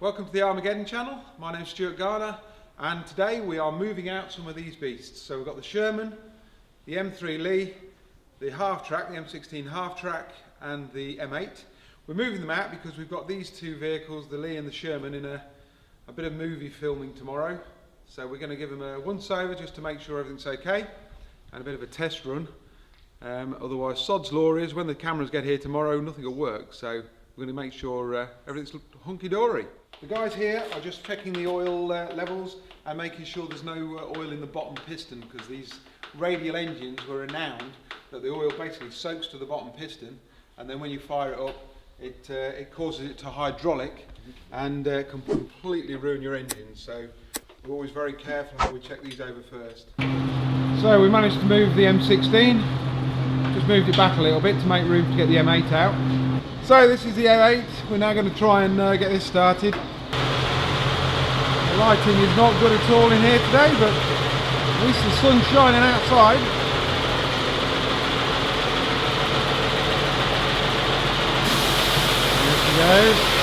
Welcome to the Armourgeddon channel. My name's Stuart Garner, and today we are moving out some of these beasts. So we've got the Sherman, the M3 Lee, the half track, the M16 half track, and the M8. We're moving them out because we've got these two vehicles, the Lee and the Sherman, in a bit of movie filming tomorrow. So we're going to give them a once over just to make sure everything's okay, and a bit of a test run. Otherwise, sod's law is when the cameras get here tomorrow, nothing will work. So we're going to make sure everything's hunky-dory. The guys here are just checking the oil levels and making sure there's no oil in the bottom piston, because these radial engines were renowned that the oil basically soaks to the bottom piston, and then when you fire it up, it causes it to hydraulic and can completely ruin your engine. So we're always very careful how we check these over first. So we managed to move the M16, just moved it back a little bit to make room to get the M8 out. So this is the M8, we're now going to try and get this started. The lighting is not good at all in here today, but at least the sun's shining outside. There she goes.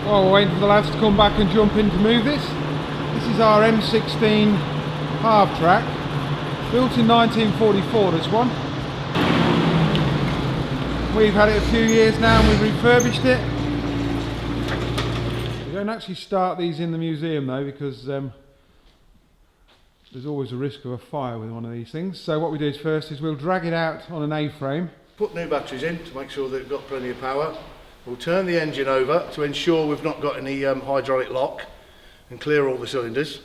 While we're waiting for the lads to come back and jump in to move this. This is our M16 half track, built in 1944, this one. We've had it a few years now and we've refurbished it. We don't actually start these in the museum though, because there's always a risk of a fire with one of these things. So what we do is first is we'll drag it out on an A-frame. Put new batteries in to make sure they've got plenty of power. We'll turn the engine over to ensure we've not got any hydraulic lock and clear all the cylinders.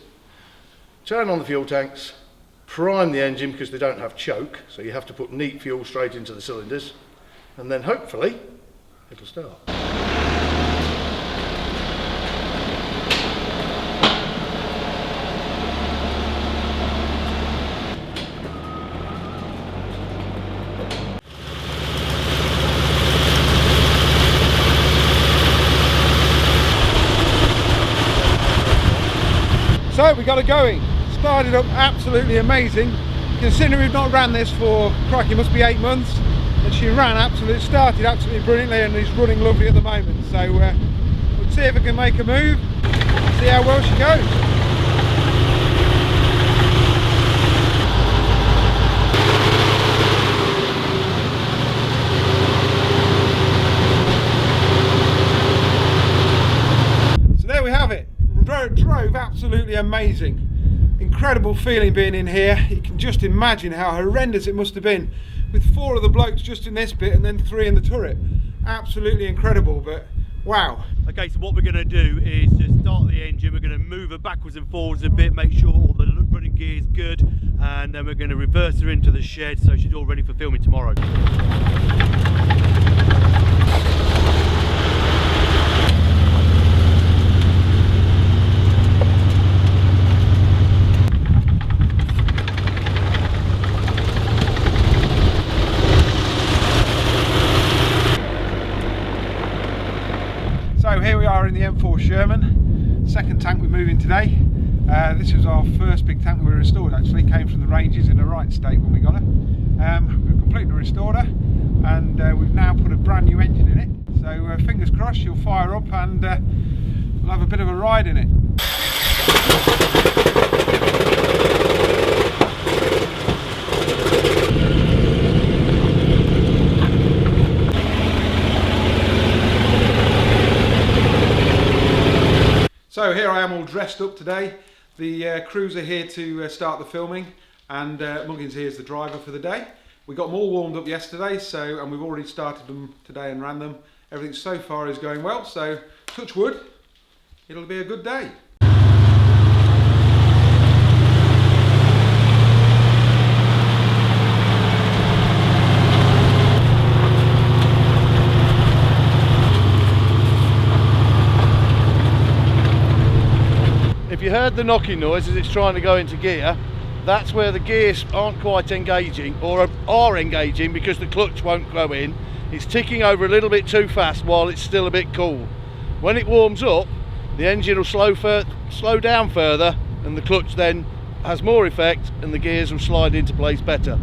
Turn on the fuel tanks, prime the engine because they don't have choke, so you have to put neat fuel straight into the cylinders, and then hopefully it'll start. So we got it going. Started up absolutely amazing. Considering we've not ran this for, crikey, it must be 8 months, and she started absolutely brilliantly and is running lovely at the moment. So we'll see if we can make a move, see how well she goes. Drove absolutely amazing. Incredible feeling being in here. You can just imagine how horrendous it must have been with 4 of the blokes just in this bit and then 3 in the turret. Absolutely incredible, but wow. Okay, so what we're going to do is just start the engine. We're going to move her backwards and forwards a bit, make sure all the running gear is good, and then we're going to reverse her into the shed so she's all ready for filming tomorrow. So here we are in the M4 Sherman, second tank we're moving today. This was our first big tank that we restored actually, came from the Ranges in the right state when we got her. We've completely restored her, and we've now put a brand new engine in it. So fingers crossed she'll fire up and we'll have a bit of a ride in it. So here I am all dressed up today. The crews are here to start the filming, and Muggins here is the driver for the day. We got them all warmed up yesterday, and we've already started them today and ran them. Everything so far is going well, so touch wood, it'll be a good day. If you heard the knocking noise as it's trying to go into gear, that's where the gears aren't quite engaging, or are engaging because the clutch won't go in. It's ticking over a little bit too fast while it's still a bit cool. When it warms up, the engine will slow down further and the clutch then has more effect and the gears will slide into place better.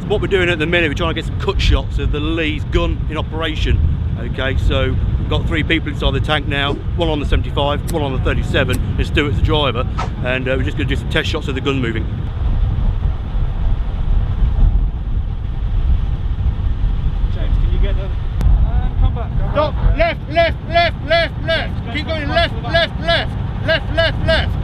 What we're doing at the minute, we're trying to get some cut shots of the Lee's gun in operation. Okay, so we've got 3 people inside the tank now, one on the 75, one on the 37, and Stuart's the driver, and we're just going to do some test shots of the gun moving. James, can you get them? Come back. Stop! Left, left, left, left, left! Keep going left, left, left! Left, left, left!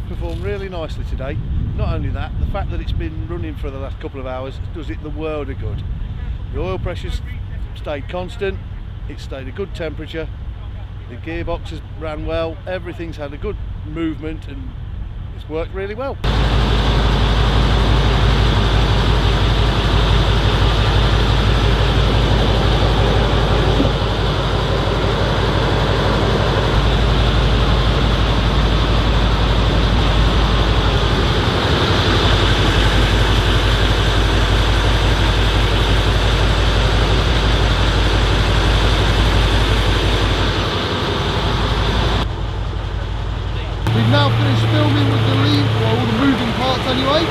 Performed really nicely today. Not only that, the fact that it's been running for the last couple of hours does it the world of good. The oil pressure's stayed constant, it stayed a good temperature, the gearbox has ran well, everything's had a good movement and it's worked really well. We've now finished filming with the Lee, well, all the moving parts anyway.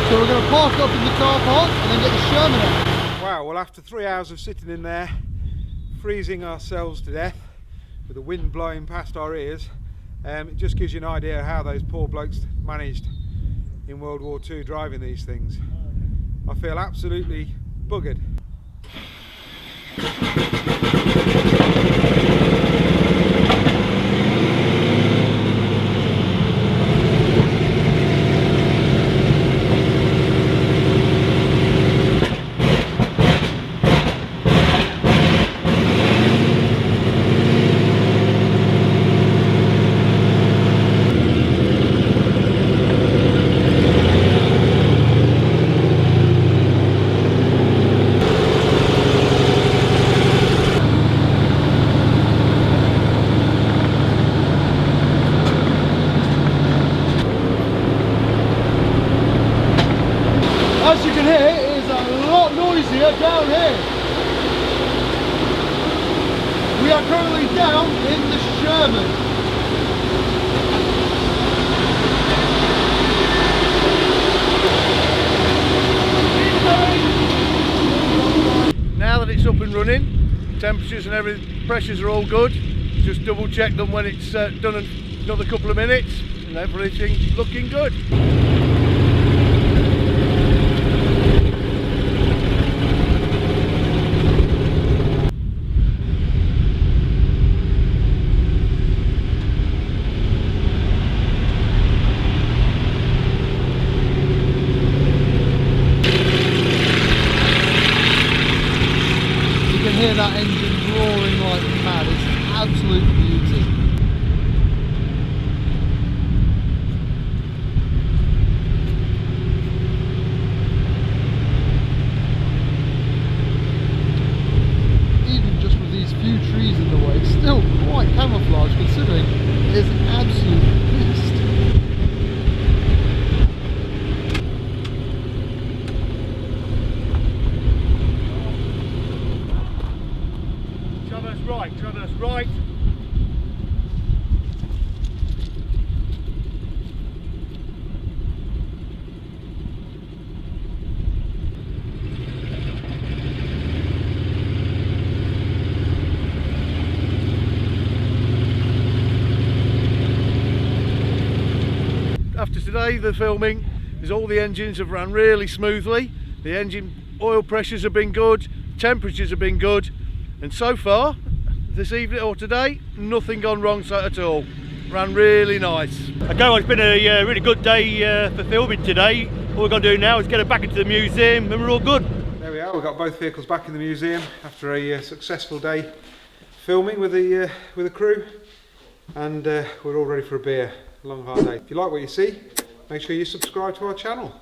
So we're going to park up in the car park and then get the Sherman out. Wow, well after 3 hours of sitting in there, freezing ourselves to death, with the wind blowing past our ears, it just gives you an idea how those poor blokes managed in World War II driving these things. I feel absolutely buggered. As you can hear, it is a lot noisier down here. We are currently down in the Sherman. Now that it's up and running, temperatures and everything, pressures are all good. Just double check them when it's done another couple of minutes and everything's looking good. Hear that engine roaring like mad. It's an absolute beauty. Even just with these few trees in the way, it's still quite camouflaged considering it is an absolute beast. Traverse right. After today, the filming is all the engines have run really smoothly. The engine oil pressures have been good, temperatures have been good, and so far this evening or today, nothing gone wrong at all. Ran really nice. Okay, well, it's been a really good day for filming today. All we're going to do now is get it back into the museum and we're all good. There we are, we've got both vehicles back in the museum after a successful day filming with the crew, and we're all ready for a beer. A long hard day. If you like what you see, make sure you subscribe to our channel.